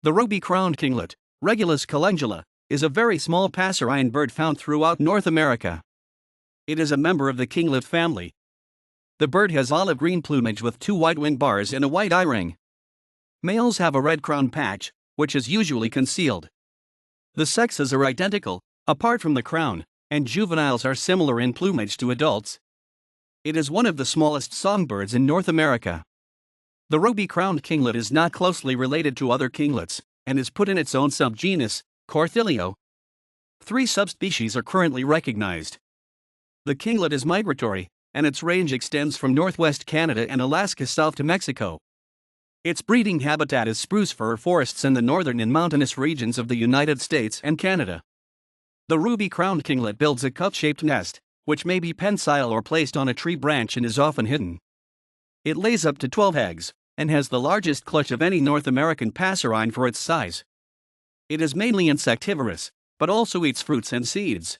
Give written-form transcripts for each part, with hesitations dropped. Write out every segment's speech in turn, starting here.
The ruby-crowned kinglet, Regulus calendula, is a very small passerine bird found throughout North America. It is a member of the kinglet family. The bird has olive-green plumage with two white wing bars and a white eye ring. Males have a red crown patch, which is usually concealed. The sexes are identical, apart from the crown, and juveniles are similar in plumage to adults. It is one of the smallest songbirds in North America. The ruby-crowned kinglet is not closely related to other kinglets, and is put in its own subgenus, Corthylio. 3 subspecies are currently recognized. The kinglet is migratory, and its range extends from northwest Canada and Alaska south to Mexico. Its breeding habitat is spruce-fir forests in the northern and mountainous regions of the United States and Canada. The ruby-crowned kinglet builds a cup-shaped nest, which may be pensile or placed on a tree branch and is often hidden. It lays up to 12 eggs, and has the largest clutch of any North American passerine for its size. It is mainly insectivorous, but also eats fruits and seeds.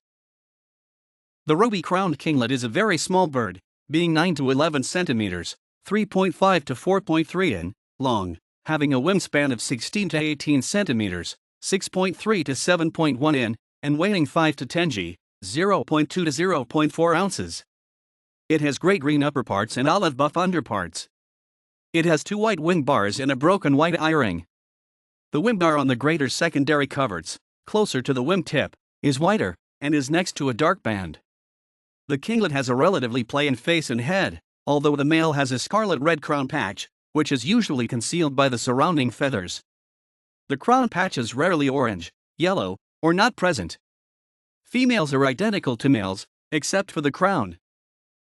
The ruby-crowned kinglet is a very small bird, being 9 to 11 centimeters, 3.5 to 4.3 in, long, having a wingspan of 16 to 18 centimeters, 6.3 to 7.1 in, and weighing 5 to 10 g, 0.2 to 0.4 ounces. It has gray green upperparts and olive buff underparts. It has 2 white wing bars and a broken white eye ring. The wing bar on the greater secondary coverts, closer to the wing tip, is whiter, and is next to a dark band. The kinglet has a relatively plain face and head, although the male has a scarlet-red crown patch, which is usually concealed by the surrounding feathers. The crown patch is rarely orange, yellow, or not present. Females are identical to males, except for the crown.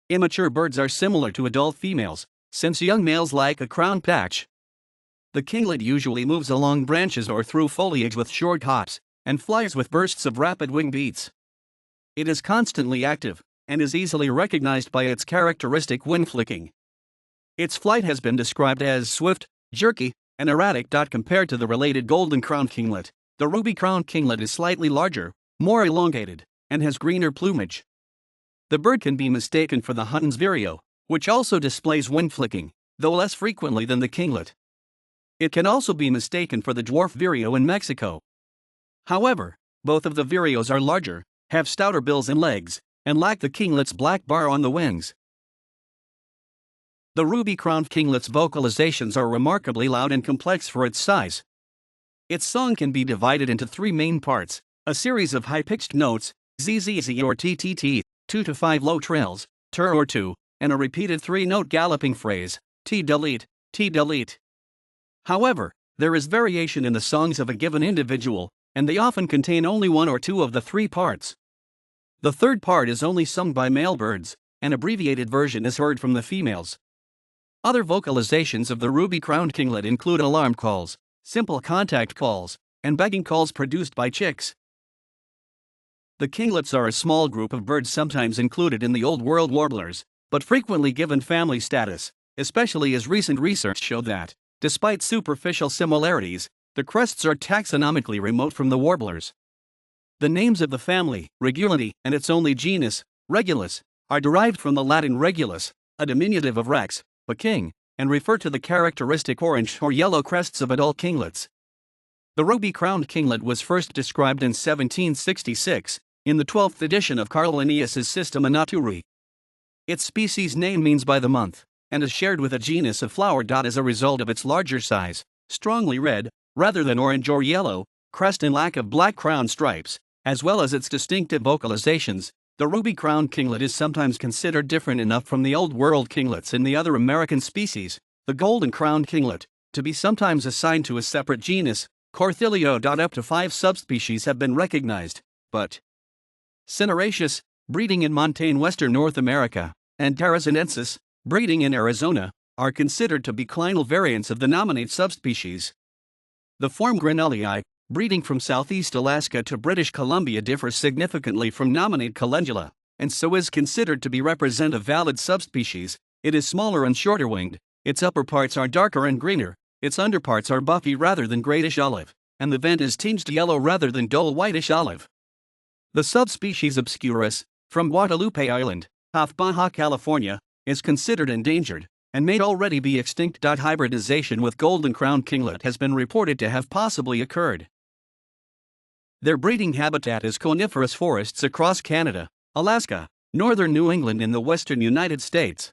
Immature birds are similar to adult females, since young males lack a crown patch. The kinglet usually moves along branches or through foliage with short hops, and flies with bursts of rapid wing beats. It is constantly active, and is easily recognized by its characteristic wing flicking. Its flight has been described as swift, jerky, and erratic. Compared to the related golden-crowned kinglet, the ruby-crowned kinglet is slightly larger, more elongated, and has greener plumage. The bird can be mistaken for the Hunton's vireo, which also displays wing flicking, though less frequently than the kinglet. It can also be mistaken for the dwarf vireo in Mexico. However, both of the vireos are larger, have stouter bills and legs, and lack the kinglet's black bar on the wings. The ruby-crowned kinglet's vocalizations are remarkably loud and complex for its size. Its song can be divided into 3 main parts: a series of high-pitched notes, zzz or ttt, 2 to 5 low trills, tur or tu, and a repeated 3-note galloping phrase, t-delete, t-delete. However, there is variation in the songs of a given individual, and they often contain only 1 or 2 of the 3 parts. The third part is only sung by male birds, an abbreviated version is heard from the females. Other vocalizations of the ruby-crowned kinglet include alarm calls, simple contact calls, and begging calls produced by chicks. The kinglets are a small group of birds sometimes included in the Old World warblers, but frequently given family status, especially as recent research showed that, despite superficial similarities, the crests are taxonomically remote from the warblers. The names of the family, Regulus, and its only genus, Regulus, are derived from the Latin regulus, a diminutive of rex, a king, and refer to the characteristic orange or yellow crests of adult kinglets. The ruby-crowned kinglet was first described in 1766, in the 12th edition of Carl Linnaeus's Systema Naturae. Its species name means by the month, and is shared with a genus of flower. As a result of its larger size, strongly red, rather than orange or yellow, crest and lack of black crown stripes, as well as its distinctive vocalizations, the ruby-crowned kinglet is sometimes considered different enough from the Old World kinglets and the other American species, the golden-crowned kinglet, to be sometimes assigned to a separate genus, Corthylio. Up to 5 subspecies have been recognized, but Cinereus, breeding in montane western North America, and Tarazinensis, breeding in Arizona, are considered to be clinal variants of the nominate subspecies. The form Granulii, breeding from southeast Alaska to British Columbia, differs significantly from nominate calendula, and so is considered to represent a valid subspecies. It is smaller and shorter winged, its upper parts are darker and greener, its underparts are buffy rather than grayish olive, and the vent is tinged yellow rather than dull whitish olive. The subspecies obscurus, from Guadalupe Island, off Baja California, is considered endangered, and may already be extinct. Hybridization with golden-crowned kinglet has been reported to have possibly occurred. Their breeding habitat is coniferous forests across Canada, Alaska, northern New England and the western United States.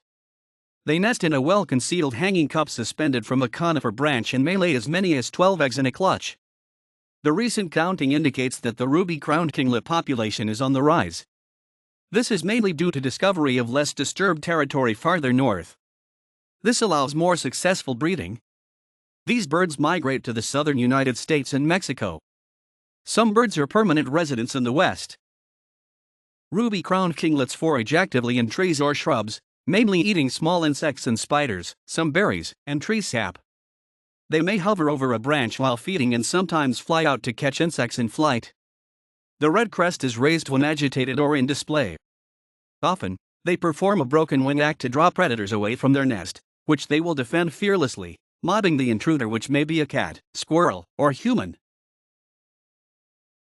They nest in a well-concealed hanging cup suspended from a conifer branch and may lay as many as 12 eggs in a clutch. The recent counting indicates that the ruby-crowned kinglet population is on the rise. This is mainly due to discovery of less disturbed territory farther north. This allows more successful breeding. These birds migrate to the southern United States and Mexico. Some birds are permanent residents in the West. Ruby-crowned kinglets forage actively in trees or shrubs, mainly eating small insects and spiders, some berries, and tree sap. They may hover over a branch while feeding and sometimes fly out to catch insects in flight. The red crest is raised when agitated or in display. Often, they perform a broken wing act to draw predators away from their nest, which they will defend fearlessly, mobbing the intruder, which may be a cat, squirrel, or human.